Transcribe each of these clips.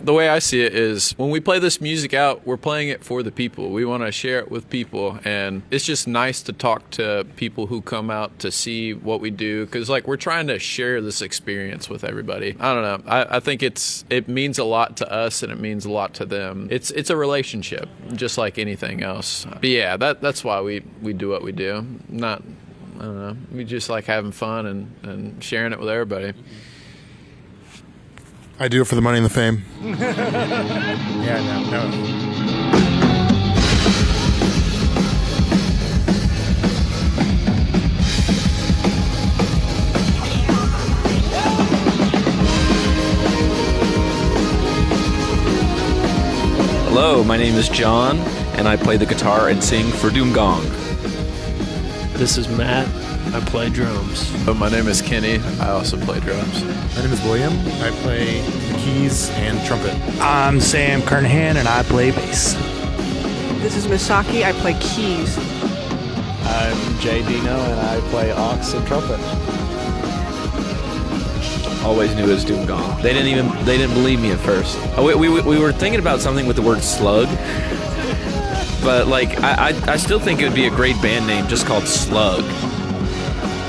the way I see it is when we play this music out, we're playing it for the people. We want to share it with people, and it's just nice to talk to people who come out to see what we do, because like we're trying to share this experience with everybody. I don't know. I think it means a lot to us, and it means a lot to them. It's a relationship, just like anything else. But yeah, that's why we do what we do. I don't know. We just like having fun and sharing it with everybody. I do it for the money and the fame. Yeah, no. Hello, my name is John, and I play the guitar and sing for Doom Gong. This is Matt. I play drums. My name is Kenny. I also play drums. My name is William. I play the keys and trumpet. I'm Sam Kernahan, and I play bass. This is Misaki. I play keys. I'm Jay Dino, and I play aux and trumpet. Always knew it was Doom Gong. They didn't believe me at first. We were thinking about something with the word slug. But like I still think it would be a great band name just called Slug.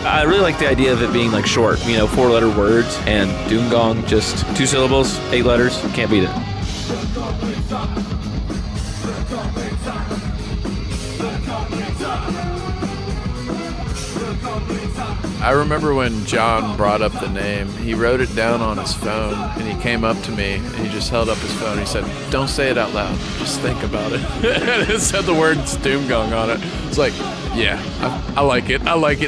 I really like the idea of it being like short, 4-letter words, and Doom Gong, just 2 syllables, 8 letters, can't beat it. I remember when John brought up the name, he wrote it down on his phone, and he came up to me, and he just held up his phone, and he said, "Don't say it out loud, just think about it." And it said the words Doom Gong on it. It's like, yeah, I like it.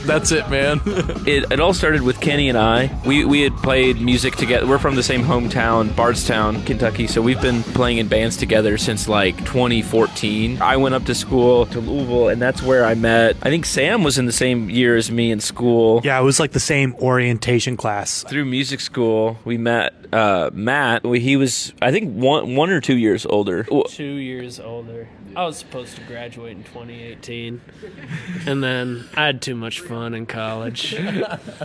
That's it, man. It all started with Kenny and I. We had played music together. We're from the same hometown, Bardstown, Kentucky, so we've been playing in bands together since like 2014. I went up to school to Louisville, and that's where I met, I think Sam was in the same year as me in school. Yeah, it was like the same orientation class. Through music school, we met Matt. He was, I think, one or 2 years older. 2 years older. I was supposed to graduate in 2018, and then I had too much fun in college.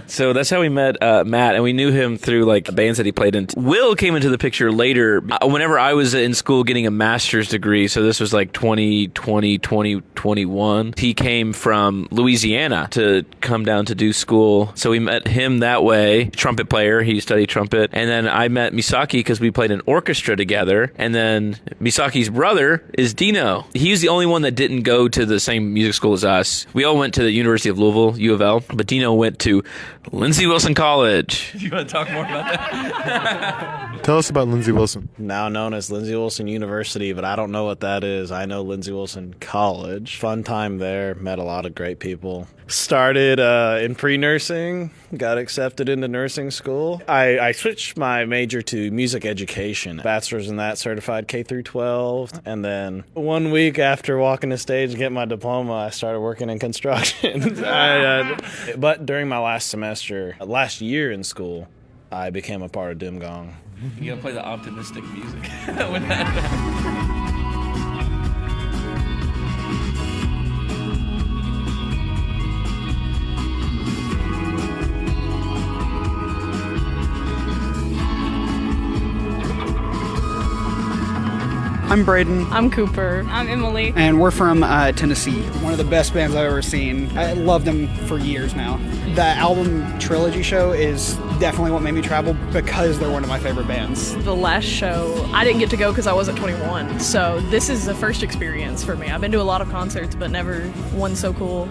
So that's how we met Matt, and we knew him through like bands that he played in. Will came into the picture later, whenever I was in school getting a master's degree, so this was like 2020, 2021. He came from Louisiana to come down to do school, so we met him that way. Trumpet player, he studied trumpet, and then I met Misaki because we played an orchestra together, and then Misaki's brother is Dino. He was the only one that didn't go to the same music school as us. We all went to the University of Louisville, U of L, but Dino went to Lindsey Wilson College. Do you want to talk more about that? Tell us about Lindsey Wilson. Now known as Lindsey Wilson University, but I don't know what that is. I know Lindsey Wilson College. Fun time there. Met a lot of great people. Started in pre-nursing, got accepted into nursing school. I switched my major to music education, bachelor's in that, certified K through 12, and then 1 week after walking the stage and getting my diploma, I started working in construction. But during my last year in school, I became a part of Doom Gong. You gotta play the optimistic music. I'm Braden. I'm Cooper. I'm Emily. And we're from Tennessee. One of the best bands I've ever seen. I loved them for years now. The album Trilogy show is definitely what made me travel because they're one of my favorite bands. The last show, I didn't get to go because I wasn't 21, so this is the first experience for me. I've been to a lot of concerts, but never one so cool.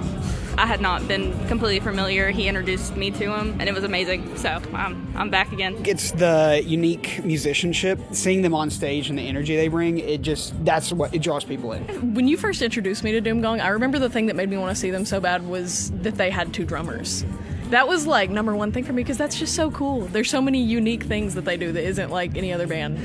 I had not been completely familiar. He introduced me to him, and it was amazing. So I'm back again. It's the unique musicianship, seeing them on stage and the energy they bring. That's what it draws people in. When you first introduced me to Doom Gong, I remember the thing that made me want to see them so bad was that they had 2 drummers. That was like number one thing for me because that's just so cool. There's so many unique things that they do that isn't like any other band.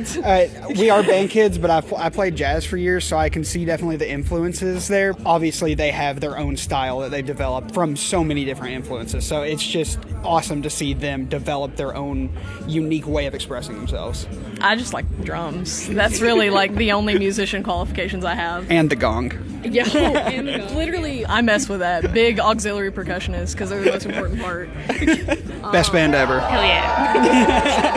We are band kids, but I played jazz for years, so I can see definitely the influences there. Obviously, they have their own style that they developed from so many different influences, so it's just awesome to see them develop their own unique way of expressing themselves. I just like drums. That's really like the only musician qualifications I have. And the gong. Yeah, and literally, I mess with that. Big auxiliary percussionist because they're the most important part. Best band ever. Hell yeah.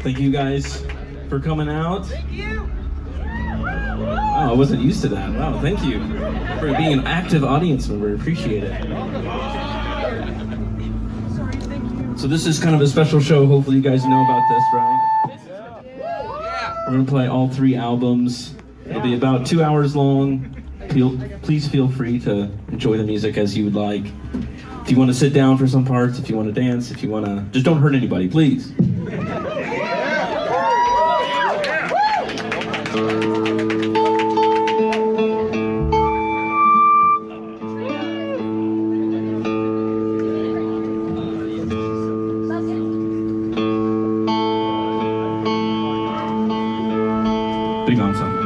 Thank you guys for coming out. Thank you. Wow, I wasn't used to that. Wow, thank you for being an active audience member. Appreciate it. So this is kind of a special show. Hopefully you guys know about this, right? We're gonna play all 3 albums. It'll be about 2 hours long. Please feel free to enjoy the music as you would like. If you want to sit down for some parts, if you want to dance, if you want to, just don't hurt anybody, please. Big ensemble.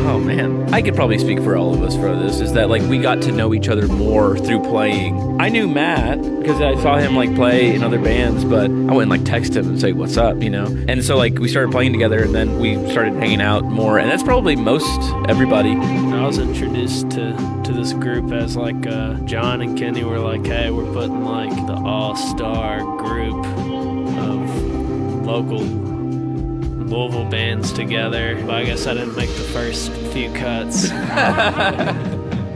Oh man, I could probably speak for all of us for this, is that like we got to know each other more through playing. I knew Matt because I saw him like play in other bands, but I wouldn't like text him and say what's up, you know? And so like we started playing together and then we started hanging out more, and that's probably most everybody. I was introduced to this group as like John and Kenny were like, hey, we're putting like the all-star group of local Louisville bands together, but I guess I didn't make the first few cuts.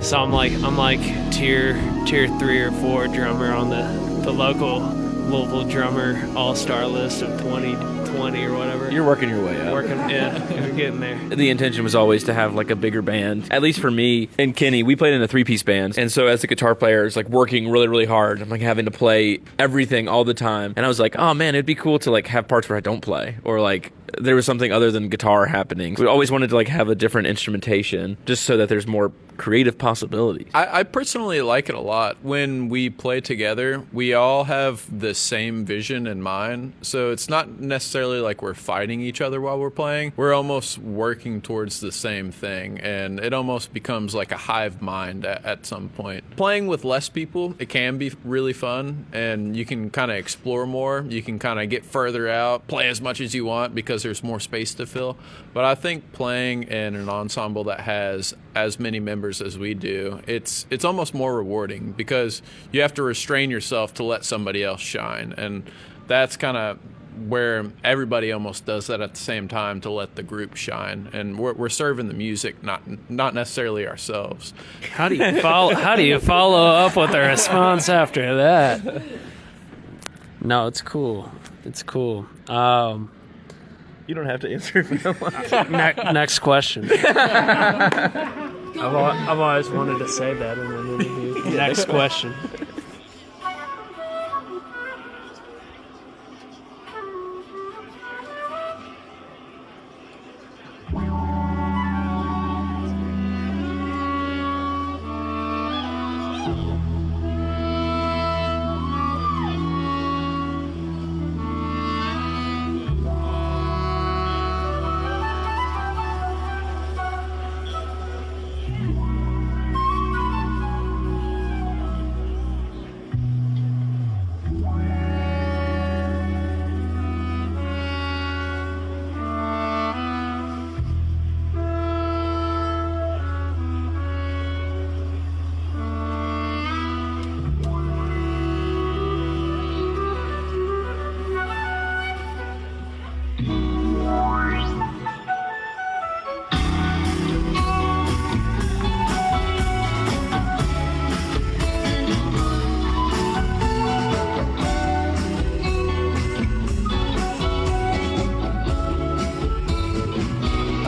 So I'm like tier 3 or 4 drummer on the local Louisville drummer all-star list of 2020 or whatever. You're working your way up. Yeah, we're getting there. The intention was always to have like a bigger band. At least for me and Kenny, we played in a 3-piece band. And so as the guitar player, it's like working really, really hard. I'm like having to play everything all the time. And I was like, oh man, it'd be cool to like have parts where I don't play, or like there was something other than guitar happening. We always wanted to like have a different instrumentation just so that there's more creative possibilities. I personally like it a lot. When we play together, we all have the same vision in mind. So it's not necessarily like we're fighting each other while we're playing. We're almost working towards the same thing, and it almost becomes like a hive mind at some point. Playing with less people, it can be really fun, and you can kind of explore more. You can kind of get further out, play as much as you want because there's more space to fill. But I think playing in an ensemble that has as many members as we do, it's almost more rewarding because you have to restrain yourself to let somebody else shine, and that's kind of where everybody almost does that at the same time to let the group shine, and we're serving the music, not necessarily ourselves. How do you follow up with a response after that? No, it's cool. It's cool. You don't have to answer if you don't want to. Next question. I've always wanted to say that in an interview. Next question.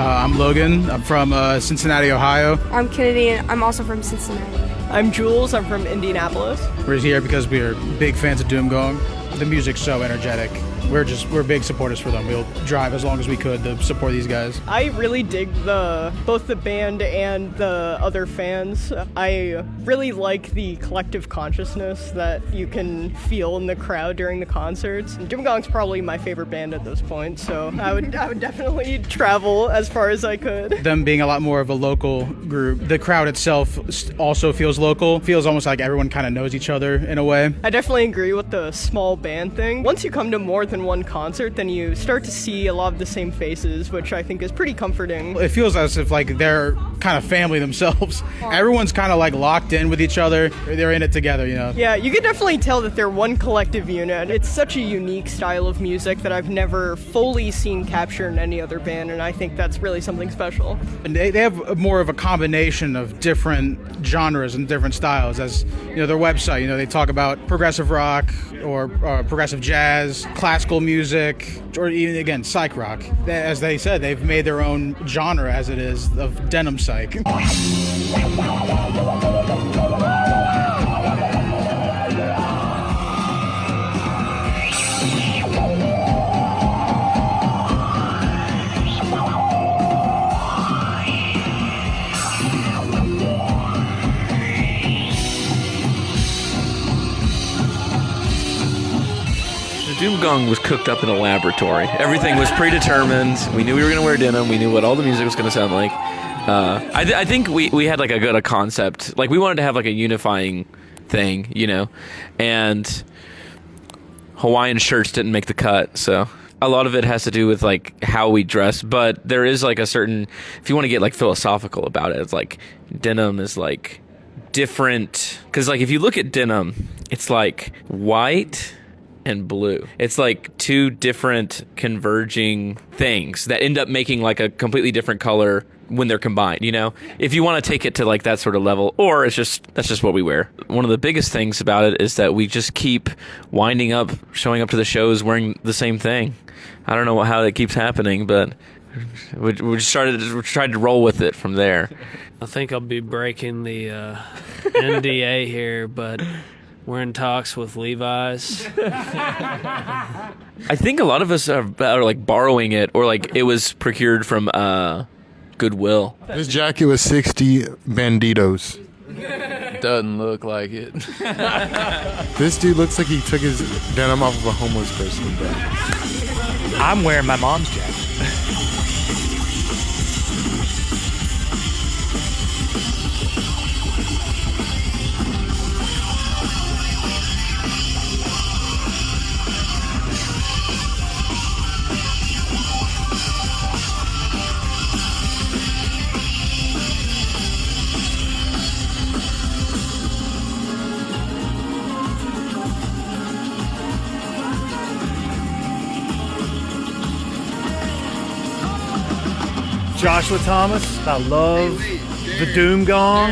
I'm Logan. I'm from Cincinnati, Ohio. I'm Kennedy, and I'm also from Cincinnati. I'm Jules. I'm from Indianapolis. We're here because we are big fans of Doom Gong. The music's so energetic. we're big supporters for them. We'll drive as long as we could to support these guys. I really dig both the band and the other fans. I really like the collective consciousness that you can feel in the crowd during the concerts. Doom Gong's probably my favorite band at this point, so I would definitely travel as far as I could. Them being a lot more of a local group, the crowd itself also feels local. Feels almost like everyone kind of knows each other in a way. I definitely agree with the small band thing. Once you come to more than one concert, then you start to see a lot of the same faces, which I think is pretty comforting. It feels as if like they're kind of family themselves. Everyone's kind of like locked in with each other. They're in it together, you know. Yeah, you can definitely tell that they're one collective unit. It's such a unique style of music that I've never fully seen captured in any other band, and I think that's really something special. And they have more of a combination of different genres and different styles. As you know, their website, you know, they talk about progressive rock or progressive jazz, classical music, or even again psych rock. As they said, they've made their own genre as it is of denim psych. Doom Gong was cooked up in a laboratory. Everything was predetermined. We knew we were going to wear denim. We knew what all the music was going to sound like. I think we had like a concept. Like we wanted to have like a unifying thing, you know, and Hawaiian shirts didn't make the cut. So a lot of it has to do with like how we dress. But there is like a certain, if you want to get like philosophical about it, it's like denim is like different. Because like if you look at denim, it's like white and blue. It's like two different converging things that end up making like a completely different color when they're combined, you know? If you want to take it to like that sort of level, or that's just what we wear. One of the biggest things about it is that we just keep winding up, showing up to the shows wearing the same thing. I don't know how that keeps happening, but we tried to roll with it from there. I think I'll be breaking the NDA here, but we're in talks with Levi's. I think a lot of us are like borrowing it, or like it was procured from Goodwill. This jacket was 60 banditos. Doesn't look like it. This dude looks like he took his denim off of a homeless person, bro. I'm wearing my mom's jacket. Joshua Thomas. I love the Doom Gong,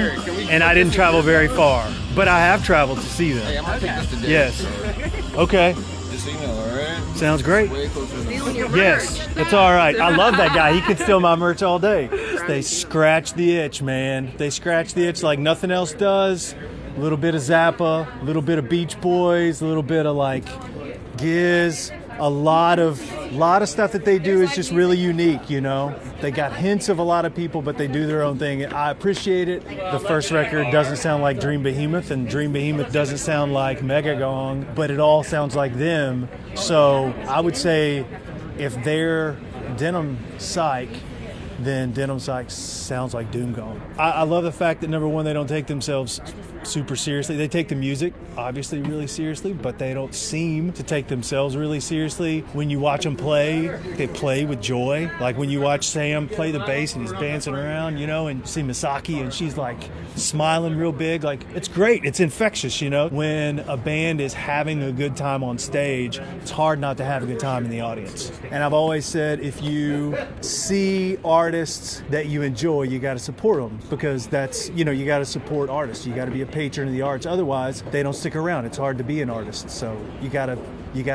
and I didn't travel very far, but I have traveled to see them. Hey, I'm gonna take this today. Yes. Okay. Just so you know, all right? Sounds great. Way closer than Yes, it's all right. I love that guy. He could steal my merch all day. They scratch the itch, man. They scratch the itch like nothing else does. A little bit of Zappa, a little bit of Beach Boys, a little bit of like Giz. A lot of stuff that they do is just really unique, you know. They got hints of a lot of people, but they do their own thing. I appreciate it. The first record doesn't sound like Dream Behemoth, and Dream Behemoth doesn't sound like Mega Gong, but it all sounds like them. So I would say if they're Denim Psych, then Denim Psych sounds like Doom Gong. I love the fact that, number one, they don't take themselves super seriously. They take the music, obviously, really seriously, but they don't seem to take themselves really seriously. When you watch them play, they play with joy. Like when you watch Sam play the bass and he's dancing around, you know, and you see Misaki and she's like smiling real big. Like, it's great. It's infectious, you know. When a band is having a good time on stage, it's hard not to have a good time in the audience. And I've always said, if you see artists that you enjoy, you got to support them, because that's, you know, you got to support artists. You got to be a patron of the arts. Otherwise, they don't stick around. It's hard to be an artist, so you gotta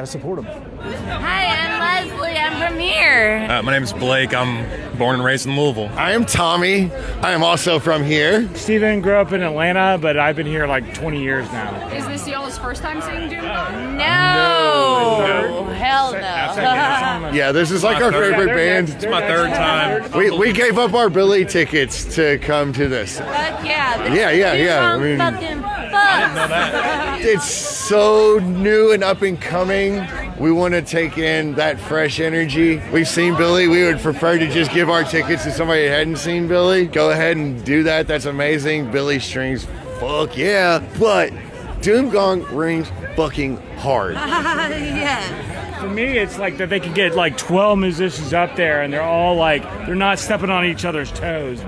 support them. Hi, I'm Leslie. I'm from here. My name is Blake. I'm born and raised in Louisville. I am Tommy. I am also from here. Steven grew up in Atlanta, but I've been here like 20 years now. Is this y'all's first time seeing Doom Gong? No. Hell no. Yeah, this is like our favorite band. It's my third time. We gave up our Billy tickets to come to this. Fuck yeah. Yeah. I mean, Fucking fuck. I didn't know that. it's so new and up and coming. We want to take in that fresh energy. We've seen Billy. We would prefer to just give our tickets to somebody that hadn't seen Billy. Go ahead and do that. That's amazing. Billy strings, fuck yeah. But Doom Gong rings fucking hard. Yeah. For me, it's like that they can get like 12 musicians up there and they're all like, they're not stepping on each other's toes.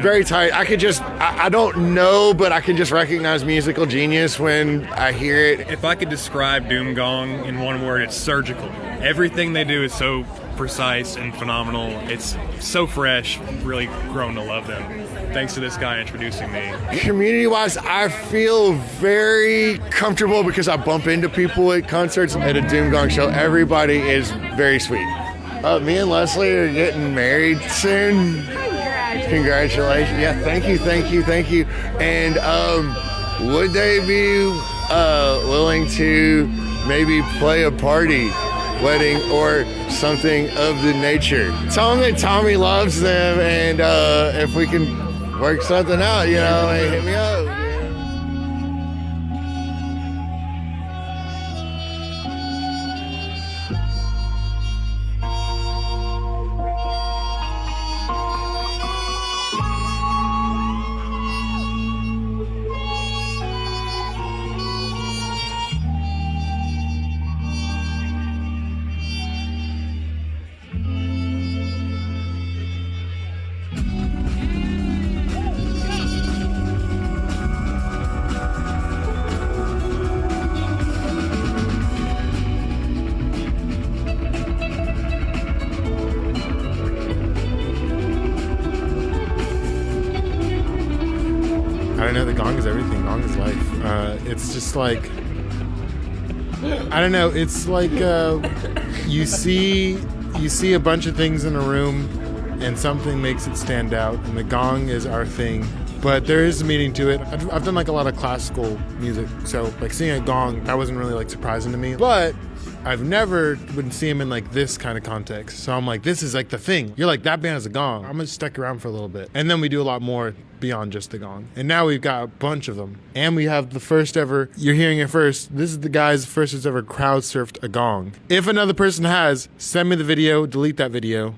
Very tight. I don't know, but I can just recognize musical genius when I hear it. If I could describe Doom Gong in one word, it's surgical. Everything they do is so precise and phenomenal. It's so fresh. Really grown to love them. Thanks to this guy introducing me. Community-wise, I feel very comfortable because I bump into people at concerts. At a Doom Gong show, everybody is very sweet. Me and Leslie are getting married soon. Congratulations. Yeah, thank you. And would they be willing to maybe play a party wedding or something of the nature? Tell them that Tommy loves them, and if we can work something out, hey, hit me up. I don't know. The gong is everything. Gong is life. It's just like, I don't know. It's like you see a bunch of things in a room, and something makes it stand out. And the gong is our thing. But there is a meaning to it. I've done like a lot of classical music, so like seeing a gong, that wasn't really like surprising to me. But I've never would see him in like this kind of context. So I'm like, this is like the thing. You're like, that band has a gong. I'm gonna stick around for a little bit. And then we do a lot more beyond just the gong. And now we've got a bunch of them. And we have the first ever, you're hearing it first, this is the guy's first who's ever crowd surfed a gong. If another person has, send me the video, delete that video.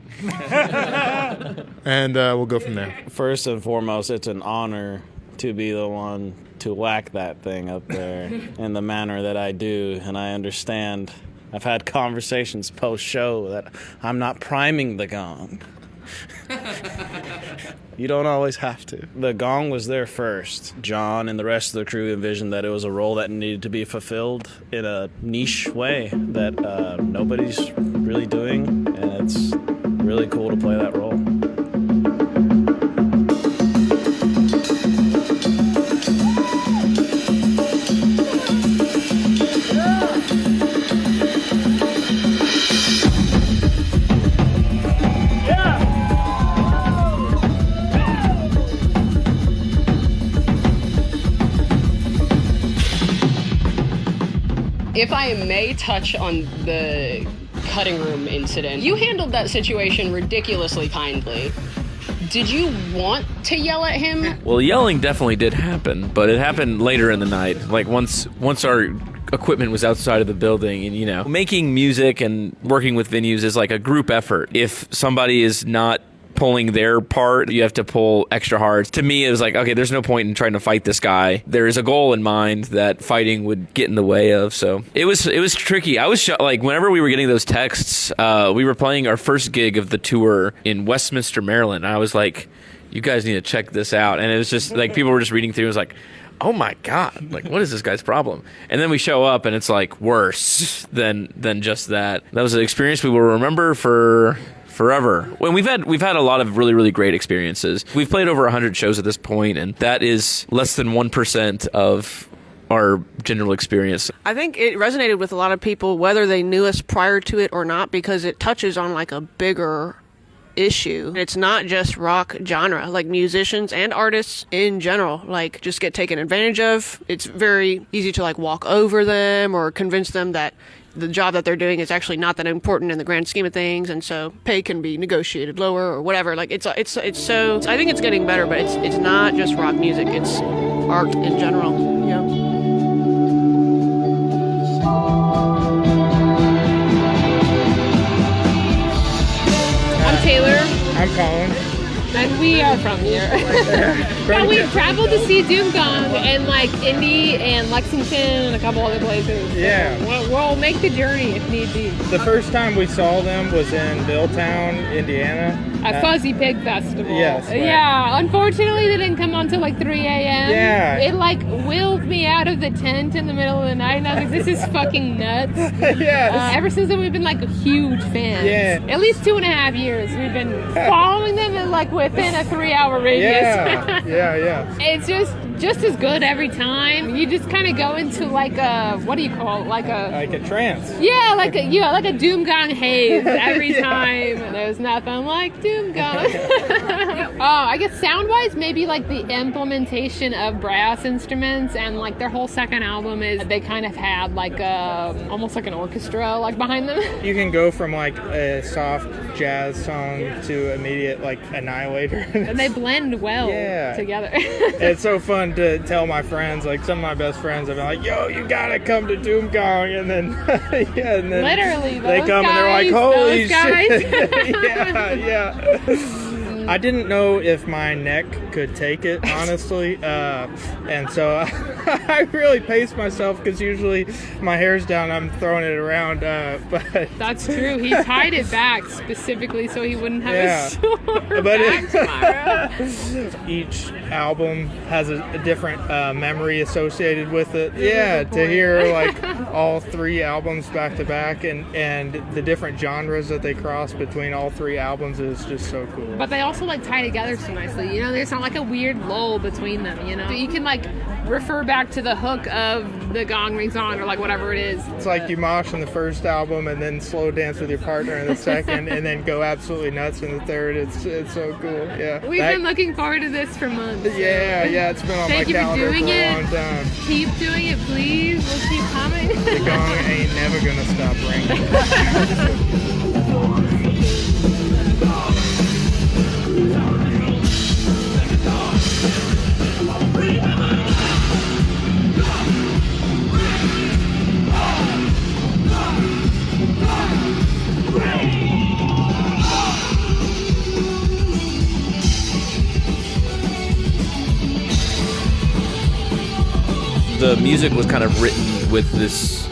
And we'll go from there. First and foremost, it's an honor to be the one to whack that thing up there in the manner that I do. And I understand. I've had conversations post-show that I'm not priming the gong. You don't always have to. The gong was there first. John and the rest of the crew envisioned that it was a role that needed to be fulfilled in a niche way that nobody's really doing, and it's really cool to play that role. If I may touch on the cutting room incident, you handled that situation ridiculously kindly. Did you want to yell at him? Well, yelling definitely did happen, but it happened later in the night. Like once our equipment was outside of the building, and making music and working with venues is like a group effort. If somebody is not pulling their part, you have to pull extra hard. To me, it was like, okay, there's no point in trying to fight this guy. There is a goal in mind that fighting would get in the way of. So it was tricky. I was like, whenever we were getting those texts, we were playing our first gig of the tour in Westminster, Maryland. And I was like, you guys need to check this out. And it was just like, people were just reading through. It was like, oh my God, like what is this guy's problem? And then we show up and it's like worse than just that. That was an experience we will remember for forever. When we've had a lot of really, really great experiences. We've played over 100 shows at this point, and that is less than 1% of our general experience. I think it resonated with a lot of people, whether they knew us prior to it or not, because it touches on like a bigger issue. It's not just rock genre, like musicians and artists in general, like just get taken advantage of. It's very easy to like walk over them or convince them that the job that they're doing is actually not that important in the grand scheme of things, and so pay can be negotiated lower or whatever. Like it's so I think it's getting better, but it's not just rock music, it's art in general. Yeah. I'm Taylor. I'm Colin. And we are from here. Yeah, we've traveled to see Doom Gong in like Indy and Lexington and a couple other places. Yeah. We'll make the journey if need be. The first time we saw them was in Billtown, Indiana. At Fuzzy Pig Festival. Yes. Right. Yeah. Unfortunately, they didn't come on till like 3 a.m. Yeah. It like willed me out of the tent in the middle of the night, and I was like, "This is fucking nuts." Yes. Ever since then, we've been like huge fans. Yeah. At least 2.5 years, we've been following them and like within a 3-hour radius. Yeah. It's just as good every time. You just kind of go into like a, what do you call it? Like a trance. Yeah, like a Doom Gong haze every time. There's nothing like Doom Gong. I guess sound-wise, maybe like the implementation of brass instruments, and like their whole second album is they kind of had like almost like an orchestra like behind them. You can go from like a soft jazz song to immediate like Annihilator. And they blend well together. It's so fun to tell my friends, like some of my best friends have been like, "Yo, you gotta come to Doom Gong," and then and then literally they come and they're like, "Holy shit!" Yeah. I didn't know if my neck could take it, honestly, and so I really paced myself because usually my hair's down, I'm throwing it around, but that's true. He tied it back specifically so he wouldn't have a sore back tomorrow. Each album has a different memory associated with it. Yeah, to hear like all 3 albums back to back and the different genres that they cross between all 3 albums is just so cool. But they also like tie together so nicely, you know. There's not like a weird lull between them, you know. You can like refer back to the hook of the Gong Rings On or like whatever it is. It's like you mosh in the first album and then slow dance with your partner in the second and then go absolutely nuts in the third. It's so cool. Yeah. We've been looking forward to this for months. Yeah, it's been on my calendar for a long time. Keep doing it, please. We'll keep coming. The gong ain't never gonna stop ringing. The music was kind of written with this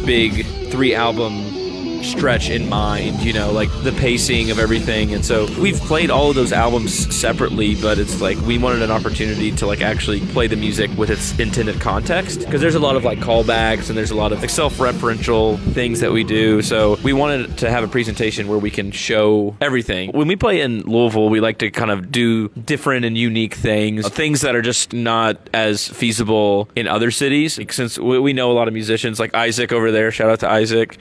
big 3-album stretch in mind, you know, like the pacing of everything. And so we've played all of those albums separately, but it's like we wanted an opportunity to like actually play the music with its intended context, because there's a lot of like callbacks and there's a lot of like self-referential things that we do. So we wanted to have a presentation where we can show everything. When we play in Louisville, we like to kind of do different and unique things that are just not as feasible in other cities. Like, since we know a lot of musicians, like Isaac over there, shout out to Isaac.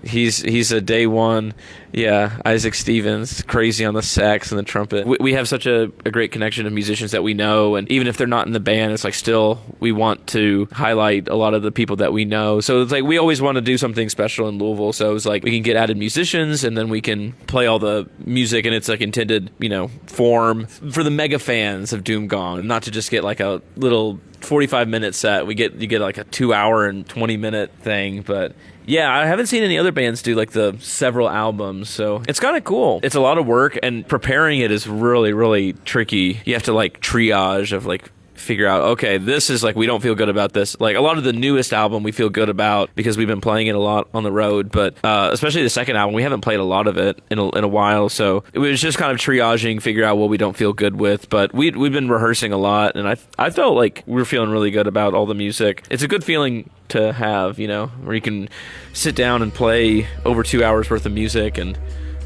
He's a day one. Yeah, Isaac Stevens, crazy on the sax and the trumpet. We have such a great connection of musicians that we know, and even if they're not in the band, it's like still we want to highlight a lot of the people that we know. So it's like we always want to do something special in Louisville. So it's like we can get added musicians, and then we can play all the music in its like intended, you know, form for the mega fans of Doom Gong, not to just get like a little 45-minute set. You get like a 2-hour and 20-minute thing, but. Yeah, I haven't seen any other bands do like the several albums, so it's kind of cool. It's a lot of work, and preparing it is really, really tricky. You have to like triage of like figure out, okay, this is like we don't feel good about this. Like a lot of the newest album we feel good about because we've been playing it a lot on the road, but especially the second album, we haven't played a lot of it in a while, so it was just kind of triaging, figure out what we don't feel good with. But we've been rehearsing a lot, and I felt like we're feeling really good about all the music. It's a good feeling to have, you know, where you can sit down and play over 2 hours worth of music and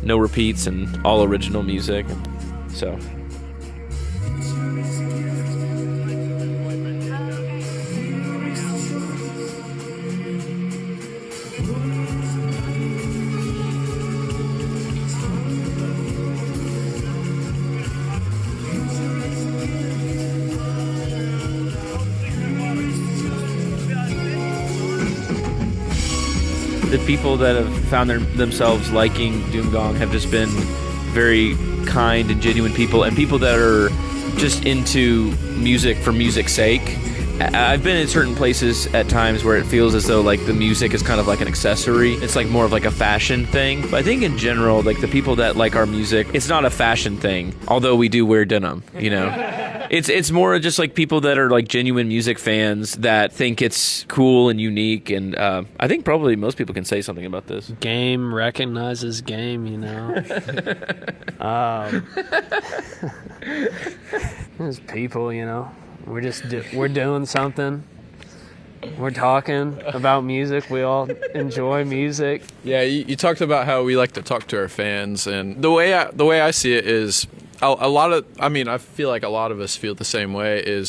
no repeats and all original music. So. The people that have found themselves liking Doom Gong have just been very kind and genuine people, and people that are just into music for music's sake. I've been in certain places at times where it feels as though like the music is kind of like an accessory. It's like more of like a fashion thing. But I think in general, like the people that like our music, it's not a fashion thing. Although we do wear denim, you know. It's more just like people that are like genuine music fans that think it's cool and unique. And I think probably most people can say something about this. Game recognizes game, you know. There's people, you know. We're doing something. We're talking about music. We all enjoy music. Yeah, you talked about how we like to talk to our fans, and the way I see it is I feel like a lot of us feel the same way.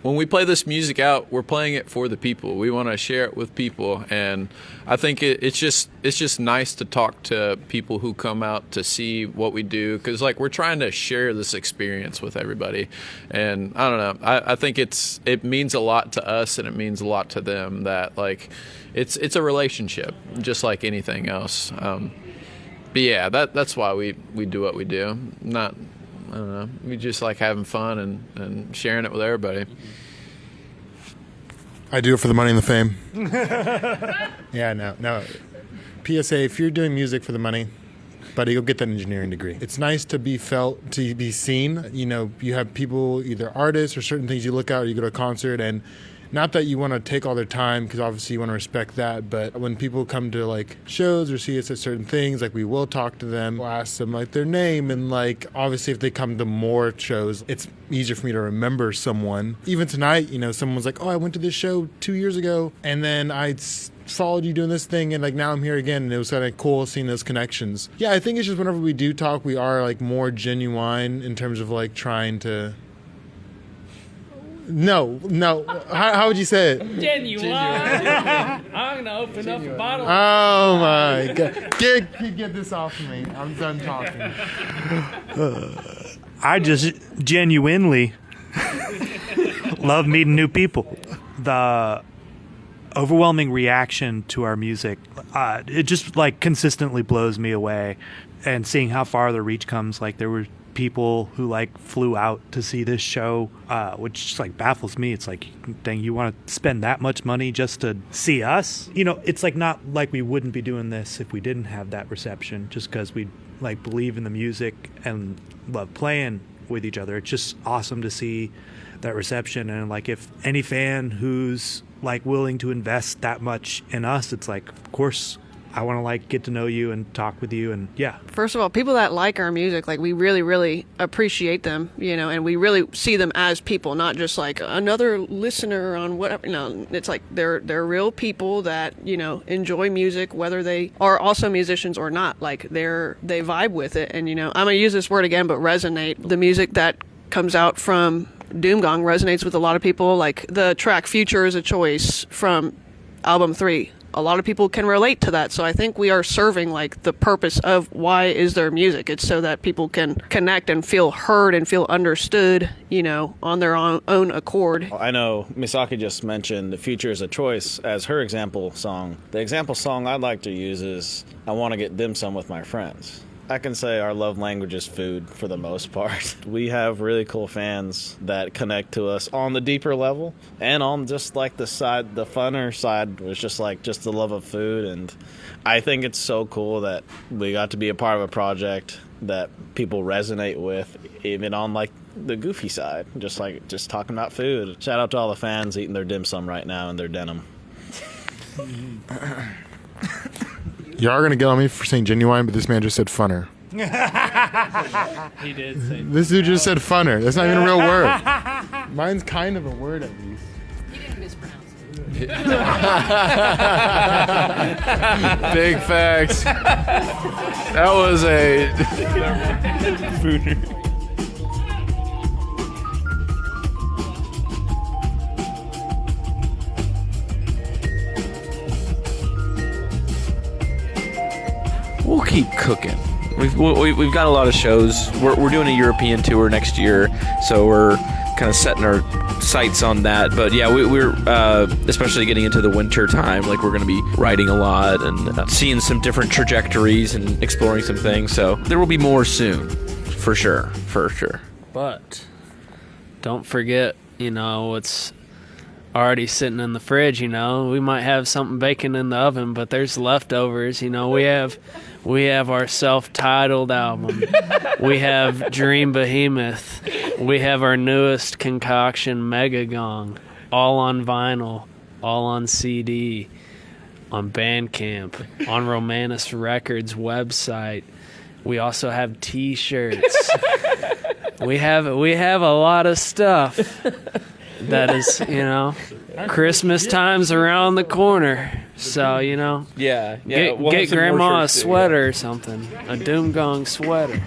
When we play this music out, we're playing it for the people. We want to share it with people, and I think it's just nice to talk to people who come out to see what we do, because like we're trying to share this experience with everybody. And I don't know, I think it means a lot to us, and it means a lot to them. That like it's a relationship, just like anything else. But yeah, that's why we do what we do. I don't know. We just like having fun and sharing it with everybody. I do it for the money and the fame. Yeah, no. PSA, if you're doing music for the money, buddy, go get that engineering degree. It's nice to be felt, to be seen. You know, you have people, either artists or certain things you look at, or you go to a concert, and not that you want to take all their time, because obviously you want to respect that, but when people come to like shows or see us at certain things, like we will talk to them, we'll ask them like their name, and like obviously if they come to more shows, it's easier for me to remember someone. Even tonight, you know, someone's like, oh, I went to this show 2 years ago, and then I followed you doing this thing, and like now I'm here again, and it was kind of cool seeing those connections. Yeah, I think it's just whenever we do talk, we are like more genuine in terms of like trying to... No. How would you say it? Genuine. I'm gonna open up a bottle. Oh my God! Get this off of me. I'm done talking. I just genuinely love meeting new people. The overwhelming reaction to our music, it just like consistently blows me away. And seeing how far the reach comes, like there were people who like flew out to see this show, which just like baffles me. It's like, dang, you want to spend that much money just to see us? You know, it's like not like we wouldn't be doing this if we didn't have that reception, just because we like believe in the music and love playing with each other. It's just awesome to see that reception. And like if any fan who's like willing to invest that much in us, it's like, of course I want to like get to know you and talk with you. And yeah, first of all, people that like our music, like we really, really appreciate them, you know, and we really see them as people, not just like another listener on whatever. No, it's like they're real people that, you know, enjoy music, whether they are also musicians or not. Like they vibe with it. And, you know, I'm gonna use this word again, but resonate. The music that comes out from Doom Gong resonates with a lot of people. Like the track Future is a Choice from album 3. A lot of people can relate to that. So I think we are serving like the purpose of why is there music. It's so that people can connect and feel heard and feel understood, you know, on their own accord. I know Misaki just mentioned The Future is a Choice as her example song. The example song I'd like to use is I Want to Get Dim Sum with My Friends. I can say our love language is food for the most part. We have really cool fans that connect to us on the deeper level, and on just like the funner side was just the love of food. And I think it's so cool that we got to be a part of a project that people resonate with, even on like the goofy side, just talking about food. Shout out to all the fans eating their dim sum right now in their denim. You are going to get on me for saying genuine, but this man just said funner. He did say This dude just said funner. That's not even a real word. Mine's kind of a word, at least. You didn't mispronounce it. Big facts. That was a We'll keep cooking. We've got a lot of shows. We're doing a European tour next year, so we're kind of setting our sights on that. But yeah, we're especially getting into the winter time. Like we're going to be writing a lot and seeing some different trajectories and exploring some things. So there will be more soon, for sure. But don't forget, what's already sitting in the fridge. We might have something baking in the oven, but there's leftovers. We have our self-titled album. We have Dream Behemoth. We have our newest concoction, Mega Gong, all on vinyl, all on CD, on Bandcamp, on Romanus Records website. We also have T-shirts. We have a lot of stuff. That is, Christmas time's around the corner. So, Yeah. Get grandma a sweater or something. A Doom Gong sweater.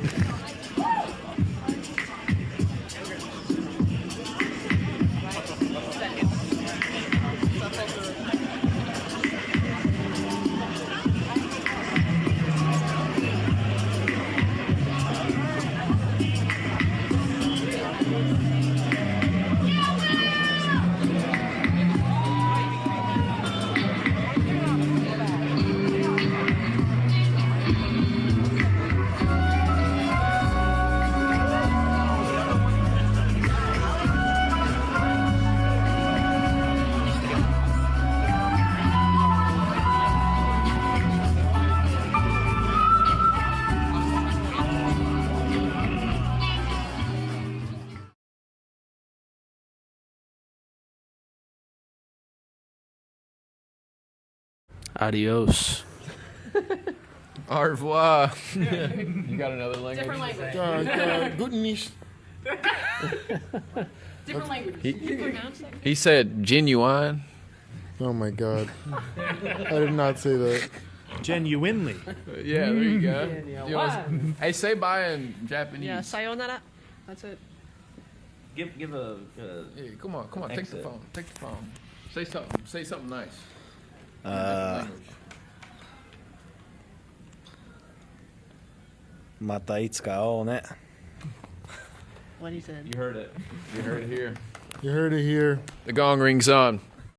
Adios. Au revoir. You got another language? Different language. Goodness. Different language. Can you pronounce that? He said genuine. Oh my God. I did not say that. Genuinely. Yeah, there you go. You want- Hey, say bye in Japanese. Yeah, sayonara. That's it. Give a. Yeah, come on. Take the exit. phone. Take the phone. Say something nice. Mata itsuka ao ne. What he said. You heard it. You heard it here. You heard it here. The gong rings on.